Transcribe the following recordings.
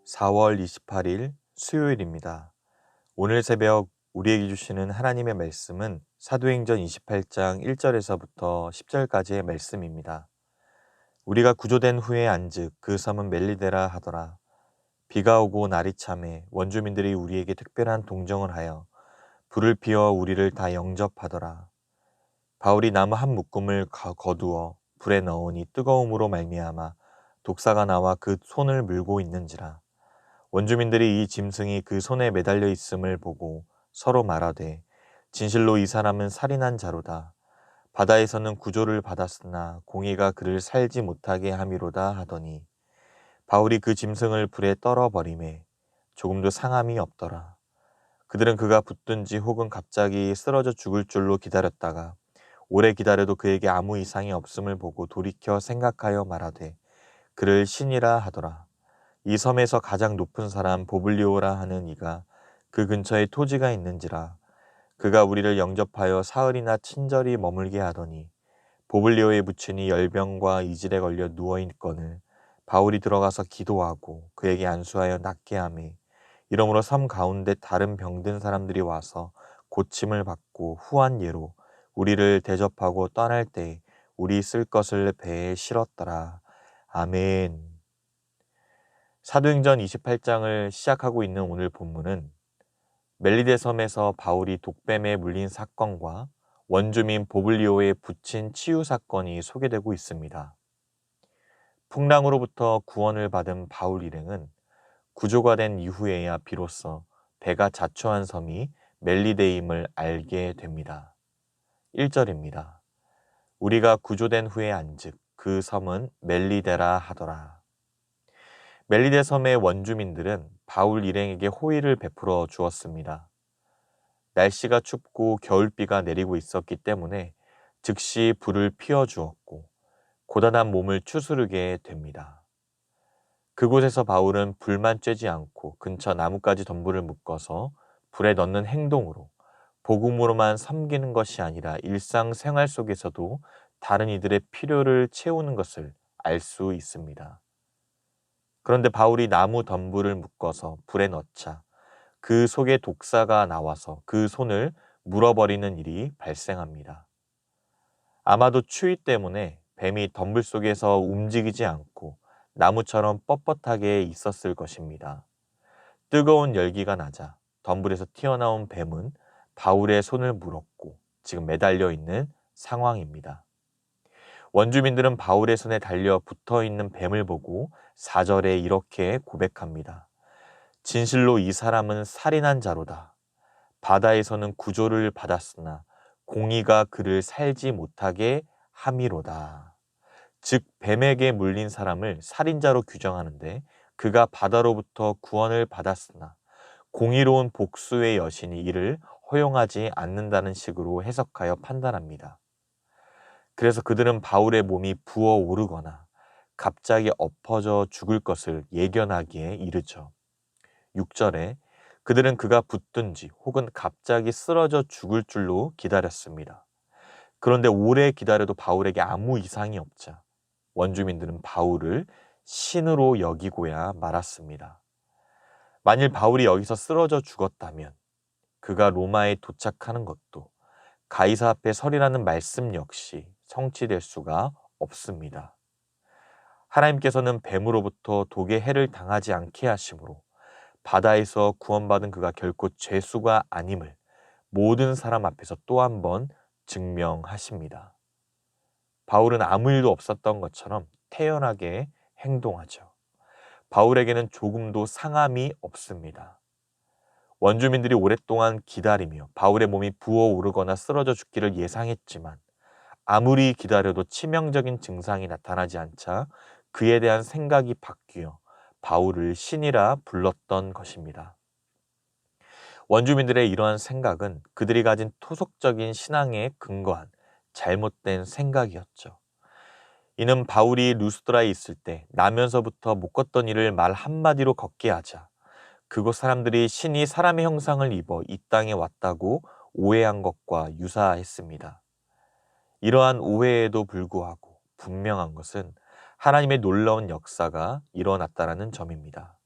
4월 28일 수요일입니다. 오늘 새벽 우리에게 주시는 하나님의 말씀은 사도행전 28장 1절에서부터 10절까지의 말씀입니다. 우리가 구조된 후에 안즉 그 섬은 멜리데라 하더라. 비가 오고 날이 참해 원주민들이 우리에게 특별한 동정을 하여 불을 피워 우리를 다 영접하더라. 바울이 나무 한 묶음을 거두어 불에 넣으니 뜨거움으로 말미암아 독사가 나와 그 손을 물고 있는지라. 원주민들이 이 짐승이 그 손에 매달려 있음을 보고 서로 말하되 진실로 이 사람은 살인한 자로다. 바다에서는 구조를 받았으나 공의가 그를 살지 못하게 함이로다 하더니 바울이 그 짐승을 불에 떨어버리매 조금도 상함이 없더라. 그들은 그가 붙든지 혹은 갑자기 쓰러져 죽을 줄로 기다렸다가 오래 기다려도 그에게 아무 이상이 없음을 보고 돌이켜 생각하여 말하되 그를 신이라 하더라. 이 섬에서 가장 높은 사람 보블리오라 하는 이가 그 근처에 토지가 있는지라. 그가 우리를 영접하여 사흘이나 친절히 머물게 하더니 보블리오의 부친이 열병과 이질에 걸려 누워있거늘 바울이 들어가서 기도하고 그에게 안수하여 낫게 하매 이러므로 섬 가운데 다른 병든 사람들이 와서 고침을 받고 후한 예로 우리를 대접하고 떠날 때 우리 쓸 것을 배에 실었더라. 아멘. 사도행전 28장을 시작하고 있는 오늘 본문은 멜리데 섬에서 바울이 독뱀에 물린 사건과 원주민 보블리오의 부친 치유 사건이 소개되고 있습니다. 풍랑으로부터 구원을 받은 바울 일행은 구조가 된 이후에야 비로소 배가 자초한 섬이 멜리데임을 알게 됩니다. 1절입니다. 우리가 구조된 후에 안즉 그 섬은 멜리데라 하더라. 멜리데 섬의 원주민들은 바울 일행에게 호의를 베풀어 주었습니다. 날씨가 춥고 겨울비가 내리고 있었기 때문에 즉시 불을 피워 주었고 고단한 몸을 추스르게 됩니다. 그곳에서 바울은 불만 쬐지 않고 근처 나뭇가지 덤불을 묶어서 불에 넣는 행동으로 복음으로만 섬기는 것이 아니라 일상생활 속에서도 다른 이들의 필요를 채우는 것을 알 수 있습니다. 그런데 바울이 나무 덤불을 묶어서 불에 넣자 그 속에 독사가 나와서 그 손을 물어버리는 일이 발생합니다. 아마도 추위 때문에 뱀이 덤불 속에서 움직이지 않고 나무처럼 뻣뻣하게 있었을 것입니다. 뜨거운 열기가 나자 덤불에서 튀어나온 뱀은 바울의 손을 물었고 지금 매달려 있는 상황입니다. 원주민들은 바울의 손에 달려 붙어 있는 뱀을 보고 4절에 이렇게 고백합니다. 진실로 이 사람은 살인한 자로다. 바다에서는 구조를 받았으나 공의가 그를 살지 못하게 함이로다. 즉 뱀에게 물린 사람을 살인자로 규정하는데 그가 바다로부터 구원을 받았으나 공의로운 복수의 여신이 이를 허용하지 않는다는 식으로 해석하여 판단합니다. 그래서 그들은 바울의 몸이 부어오르거나 갑자기 엎어져 죽을 것을 예견하기에 이르죠. 6절에 그들은 그가 붙든지 혹은 갑자기 쓰러져 죽을 줄로 기다렸습니다. 그런데 오래 기다려도 바울에게 아무 이상이 없자 원주민들은 바울을 신으로 여기고야 말았습니다. 만일 바울이 여기서 쓰러져 죽었다면 그가 로마에 도착하는 것도 가이사 앞에 서리라는 말씀 역시 성취될 수가 없습니다. 하나님께서는 뱀으로부터 독의 해를 당하지 않게 하심으로 바다에서 구원받은 그가 결코 죄수가 아님을 모든 사람 앞에서 또 한 번 증명하십니다. 바울은 아무 일도 없었던 것처럼 태연하게 행동하죠. 바울에게는 조금도 상함이 없습니다. 원주민들이 오랫동안 기다리며 바울의 몸이 부어오르거나 쓰러져 죽기를 예상했지만 아무리 기다려도 치명적인 증상이 나타나지 않자 그에 대한 생각이 바뀌어 바울을 신이라 불렀던 것입니다. 원주민들의 이러한 생각은 그들이 가진 토속적인 신앙에 근거한 잘못된 생각이었죠. 이는 바울이 루스드라에 있을 때 나면서부터 못 걷던 일을 말 한마디로 걷게 하자 그곳 사람들이 신이 사람의 형상을 입어 이 땅에 왔다고 오해한 것과 유사했습니다. 이러한 오해에도 불구하고 분명한 것은 하나님의 놀라운 역사가 일어났다는 점입니다.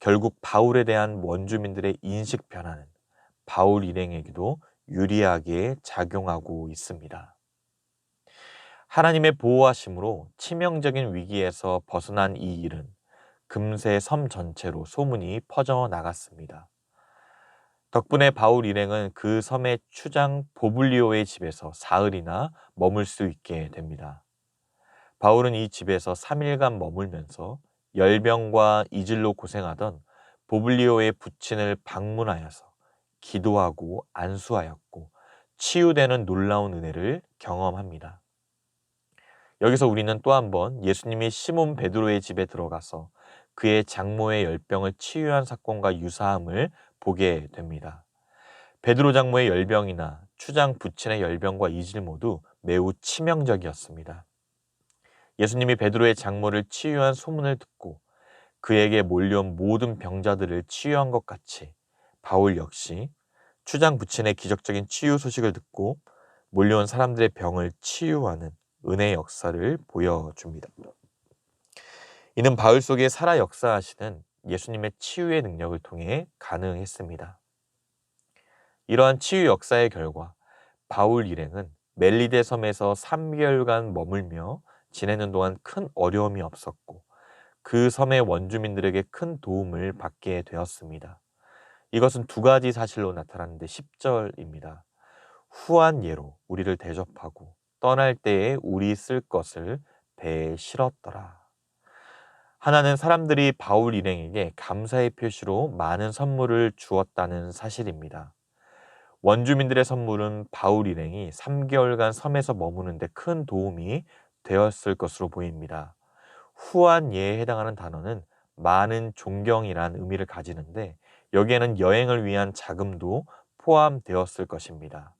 결국 바울에 대한 원주민들의 인식 변화는 바울 일행에게도 유리하게 작용하고 있습니다. 하나님의 보호하심으로 치명적인 위기에서 벗어난 이 일은 금세 섬 전체로 소문이 퍼져나갔습니다. 덕분에 바울 일행은 그 섬의 추장 보블리오의 집에서 사흘이나 머물 수 있게 됩니다. 바울은 이 집에서 3일간 머물면서 열병과 이질로 고생하던 보블리오의 부친을 방문하여서 기도하고 안수하였고 치유되는 놀라운 은혜를 경험합니다. 여기서 우리는 또 한 번 예수님이 시몬 베드로의 집에 들어가서 그의 장모의 열병을 치유한 사건과 유사함을 보게 됩니다. 베드로 장모의 열병이나 추장 부친의 열병과 이질 모두 매우 치명적이었습니다. 예수님이 베드로의 장모를 치유한 소문을 듣고 그에게 몰려온 모든 병자들을 치유한 것 같이 바울 역시 추장 부친의 기적적인 치유 소식을 듣고 몰려온 사람들의 병을 치유하는 은혜의 역사를 보여줍니다. 이는 바울 속에 살아 역사하시는 예수님의 치유의 능력을 통해 가능했습니다. 이러한 치유 역사의 결과 바울 일행은 멜리데 섬에서 3개월간 머물며 지내는 동안 큰 어려움이 없었고 그 섬의 원주민들에게 큰 도움을 받게 되었습니다. 이것은 두 가지 사실로 나타나는데 10절입니다. 후한 예로 우리를 대접하고 떠날 때에 우리 쓸 것을 배에 실었더라. 하나는 사람들이 바울 일행에게 감사의 표시로 많은 선물을 주었다는 사실입니다. 원주민들의 선물은 바울 일행이 3개월간 섬에서 머무는데 큰 도움이 되었을 것으로 보입니다. 후한 예에 해당하는 단어는 많은 존경이란 의미를 가지는데 여기에는 여행을 위한 자금도 포함되었을 것입니다.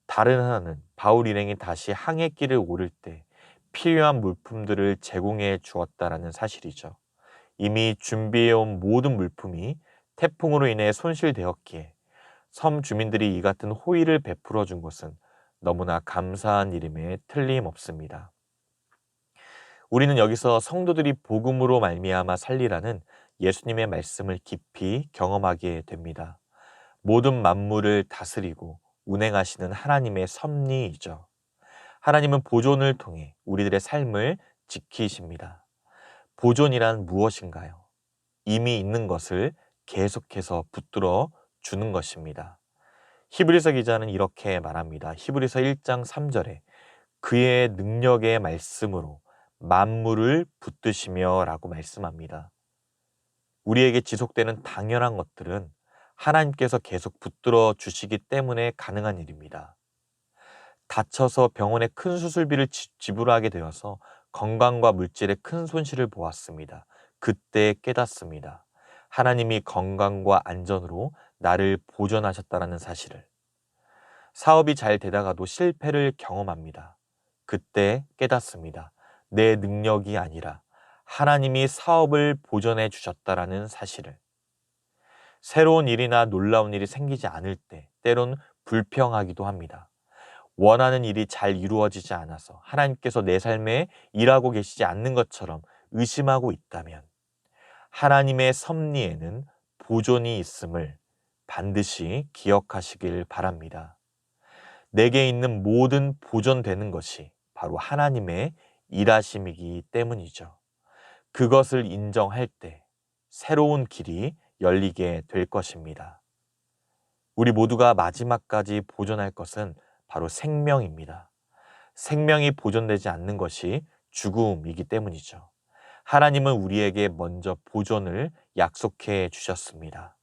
다른 하나는 바울 일행이 다시 항해길을 오를 때 필요한 물품들을 제공해 주었다라는 사실이죠. 이미 준비해온 모든 물품이 태풍으로 인해 손실되었기에 섬 주민들이 이 같은 호의를 베풀어 준 것은 너무나 감사한 일임에 틀림없습니다. 우리는 여기서 성도들이 복음으로 말미암아 살리라는 예수님의 말씀을 깊이 경험하게 됩니다. 모든 만물을 다스리고 운행하시는 하나님의 섭리이죠. 하나님은 보존을 통해 우리들의 삶을 지키십니다. 보존이란 무엇인가요? 이미 있는 것을 계속해서 붙들어 주는 것입니다. 히브리서 기자는 이렇게 말합니다. 히브리서 1장 3절에 그의 능력의 말씀으로 만물을 붙드시며 라고 말씀합니다. 우리에게 지속되는 당연한 것들은 하나님께서 계속 붙들어 주시기 때문에 가능한 일입니다. 다쳐서 병원에 큰 수술비를 지불하게 되어서 건강과 물질에 큰 손실을 보았습니다. 그때 깨닫습니다. 하나님이 건강과 안전으로 나를 보존하셨다는 사실을. 사업이 잘 되다가도 실패를 경험합니다. 그때 깨닫습니다. 내 능력이 아니라 하나님이 사업을 보존해 주셨다라는 사실을. 새로운 일이나 놀라운 일이 생기지 않을 때 때론 불평하기도 합니다. 원하는 일이 잘 이루어지지 않아서 하나님께서 내 삶에 일하고 계시지 않는 것처럼 의심하고 있다면 하나님의 섭리에는 보존이 있음을 반드시 기억하시길 바랍니다. 내게 있는 모든 보존되는 것이 바로 하나님의 일하심이기 때문이죠. 그것을 인정할 때 새로운 길이 열리게 될 것입니다. 우리 모두가 마지막까지 보존할 것은 바로 생명입니다. 생명이 보존되지 않는 것이 죽음이기 때문이죠. 하나님은 우리에게 먼저 보존을 약속해 주셨습니다.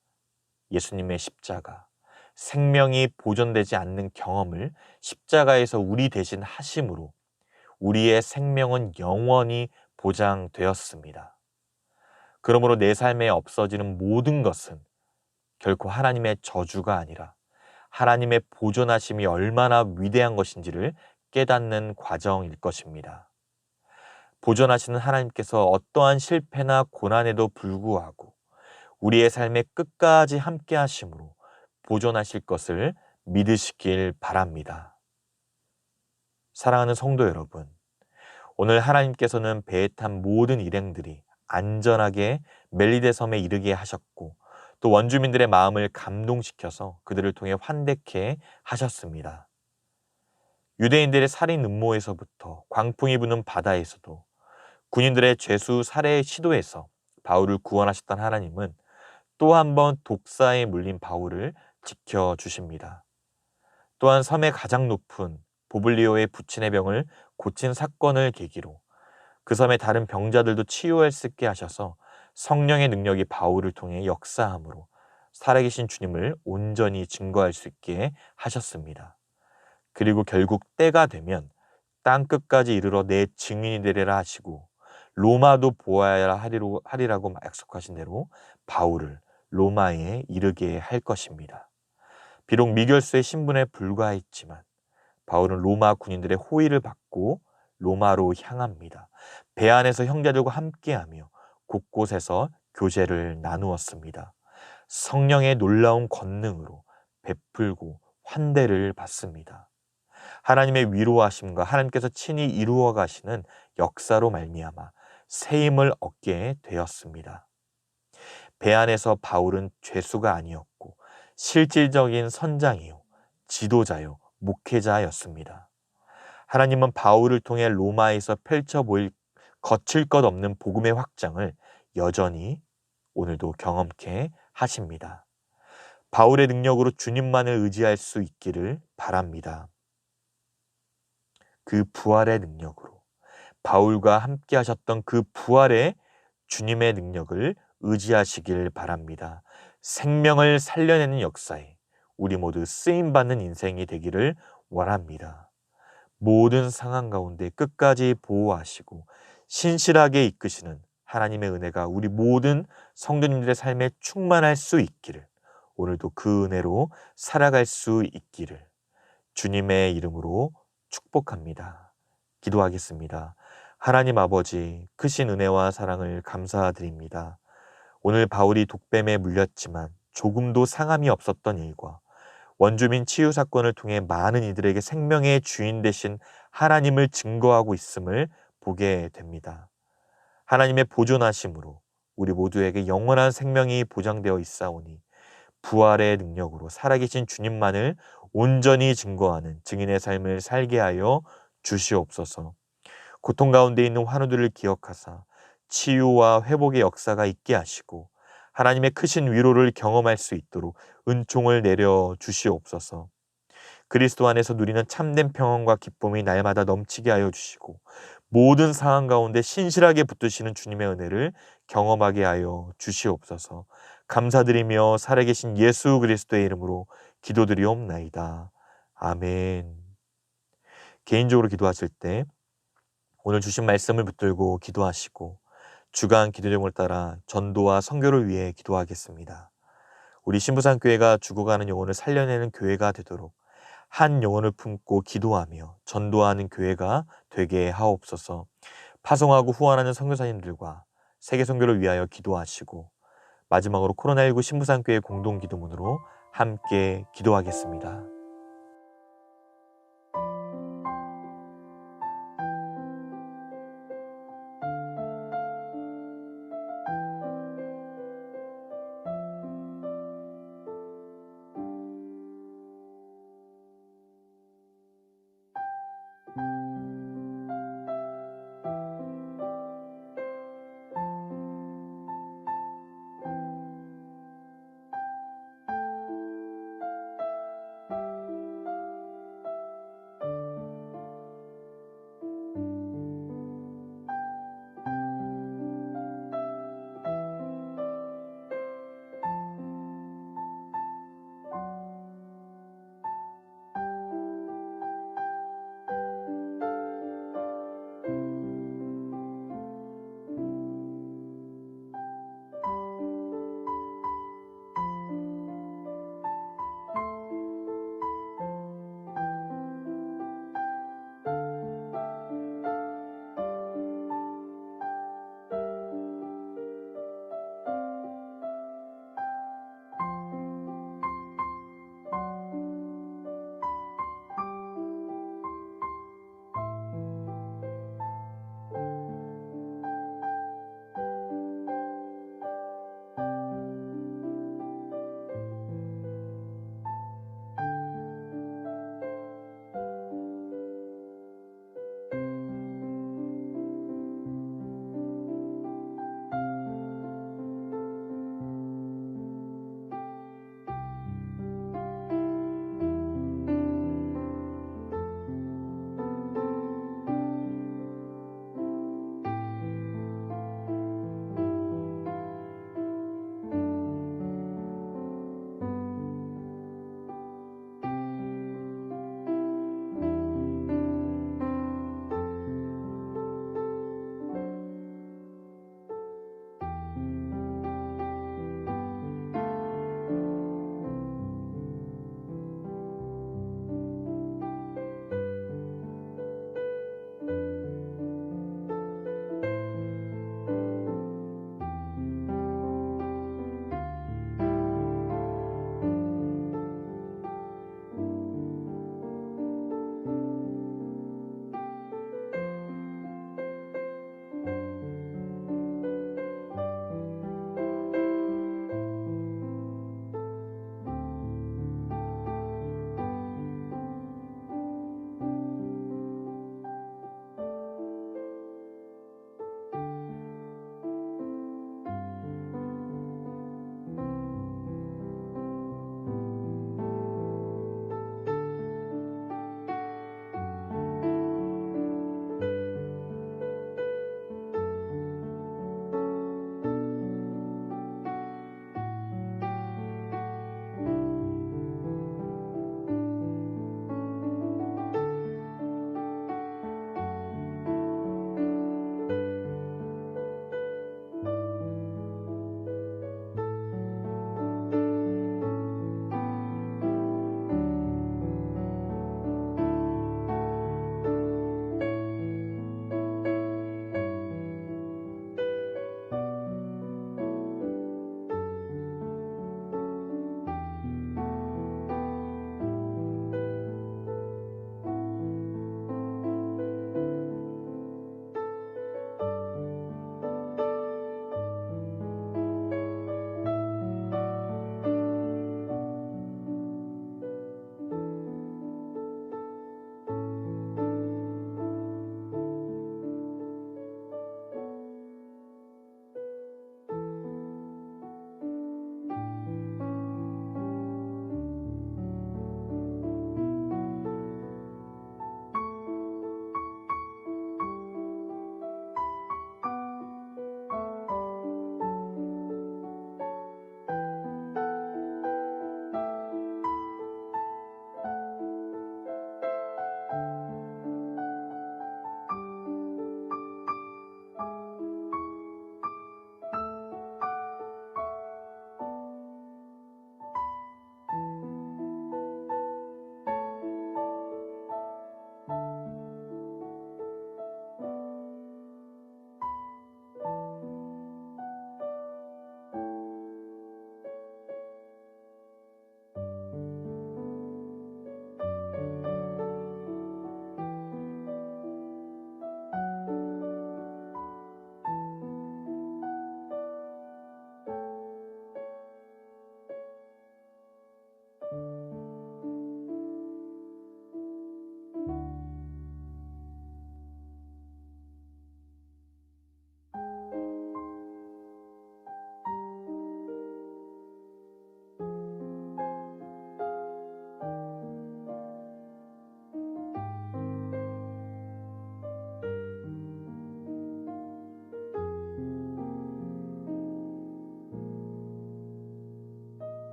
예수님의 십자가, 생명이 보존되지 않는 경험을 십자가에서 우리 대신 하심으로 우리의 생명은 영원히 보장되었습니다. 그러므로 내 삶에 없어지는 모든 것은 결코 하나님의 저주가 아니라 하나님의 보존하심이 얼마나 위대한 것인지를 깨닫는 과정일 것입니다. 보존하시는 하나님께서 어떠한 실패나 고난에도 불구하고 우리의 삶의 끝까지 함께 하심으로 보존하실 것을 믿으시길 바랍니다. 사랑하는 성도 여러분, 오늘 하나님께서는 배에 탄 모든 일행들이 안전하게 멜리데 섬에 이르게 하셨고 또 원주민들의 마음을 감동시켜서 그들을 통해 환대케 하셨습니다. 유대인들의 살인 음모에서부터 광풍이 부는 바다에서도 군인들의 죄수 살해 시도에서 바울을 구원하셨던 하나님은 또 한 번 독사에 물린 바울을 지켜주십니다. 또한 섬의 가장 높은 보블리오의 부친의 병을 고친 사건을 계기로 그 섬의 다른 병자들도 치유할 수 있게 하셔서 성령의 능력이 바울을 통해 역사함으로 살아계신 주님을 온전히 증거할 수 있게 하셨습니다. 그리고 결국 때가 되면 땅끝까지 이르러 내 증인이 되리라 하시고 로마도 보아야 하리라고 약속하신 대로 바울을 로마에 이르게 할 것입니다. 비록 미결소의 신분에 불과했지만 바울은 로마 군인들의 호의를 받고 로마로 향합니다. 배 안에서 형제들과 함께하며 곳곳에서 교제를 나누었습니다. 성령의 놀라운 권능으로 베풀고 환대를 받습니다. 하나님의 위로하심과 하나님께서 친히 이루어 가시는 역사로 말미암아 새 힘을 얻게 되었습니다. 배 안에서 바울은 죄수가 아니었고 실질적인 선장이요, 지도자요, 목회자였습니다. 하나님은 바울을 통해 로마에서 펼쳐 보일 거칠 것 없는 복음의 확장을 여전히 오늘도 경험케 하십니다. 바울의 능력으로 주님만을 의지할 수 있기를 바랍니다. 그 부활의 능력으로 바울과 함께 하셨던 그 부활의 주님의 능력을 의지하시길 바랍니다. 생명을 살려내는 역사에 우리 모두 쓰임받는 인생이 되기를 원합니다. 모든 상황 가운데 끝까지 보호하시고 신실하게 이끄시는 하나님의 은혜가 우리 모든 성도님들의 삶에 충만할 수 있기를, 오늘도 그 은혜로 살아갈 수 있기를 주님의 이름으로 축복합니다. 기도하겠습니다. 하나님 아버지, 크신 은혜와 사랑을 감사드립니다. 오늘 바울이 독뱀에 물렸지만 조금도 상함이 없었던 일과 원주민 치유 사건을 통해 많은 이들에게 생명의 주인 되신 하나님을 증거하고 있음을 보게 됩니다. 하나님의 보존하심으로 우리 모두에게 영원한 생명이 보장되어 있사오니 부활의 능력으로 살아계신 주님만을 온전히 증거하는 증인의 삶을 살게 하여 주시옵소서. 고통 가운데 있는 환우들을 기억하사 치유와 회복의 역사가 있게 하시고 하나님의 크신 위로를 경험할 수 있도록 은총을 내려 주시옵소서. 그리스도 안에서 누리는 참된 평안과 기쁨이 날마다 넘치게 하여 주시고 모든 상황 가운데 신실하게 붙드시는 주님의 은혜를 경험하게 하여 주시옵소서. 감사드리며 살아계신 예수 그리스도의 이름으로 기도드리옵나이다. 아멘. 개인적으로 기도하실 때 오늘 주신 말씀을 붙들고 기도하시고 주간 기도 제목을 따라 전도와 선교를 위해 기도하겠습니다. 우리 신부산교회가 죽어가는 영혼을 살려내는 교회가 되도록 한 영혼을 품고 기도하며 전도하는 교회가 되게 하옵소서. 파송하고 후원하는 선교사님들과 세계 선교를 위하여 기도하시고 마지막으로 코로나19 신부산교회 공동기도문으로 함께 기도하겠습니다.